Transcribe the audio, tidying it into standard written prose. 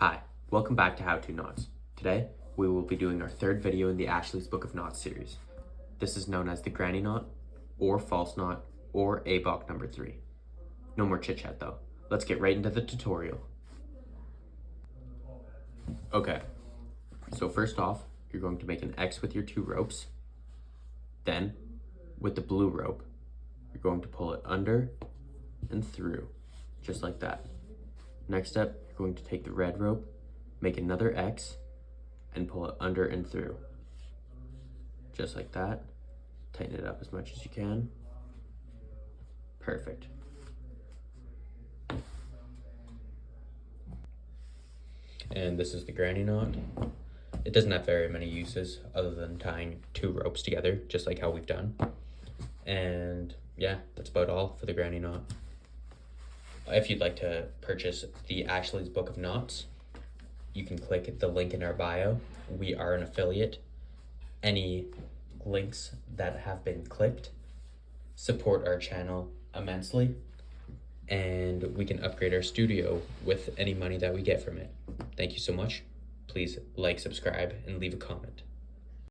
Hi, welcome back to How To Knots. Today, we will be doing our third video in the Ashley's Book of Knots series. This is known as the granny knot, or false knot, or ABoK number 3. No more chit chat though. Let's get right into the tutorial. Okay, so first off, you're going to make an X with your 2 ropes. Then, with the blue rope, you're going to pull it under and through, just like that. Next step, you're going to take the red rope, make another X, and pull it under and through. Just like that. Tighten it up as much as you can. Perfect. And this is the granny knot. It doesn't have very many uses other than tying 2 ropes together, just like how we've done. And yeah, that's about all for the granny knot. If you'd like to purchase the Ashley's Book of Knots, you can click the link in our bio. We are an affiliate. Any links that have been clicked support our channel immensely, and we can upgrade our studio with any money that we get from it. Thank you so much. Please like, subscribe, and leave a comment.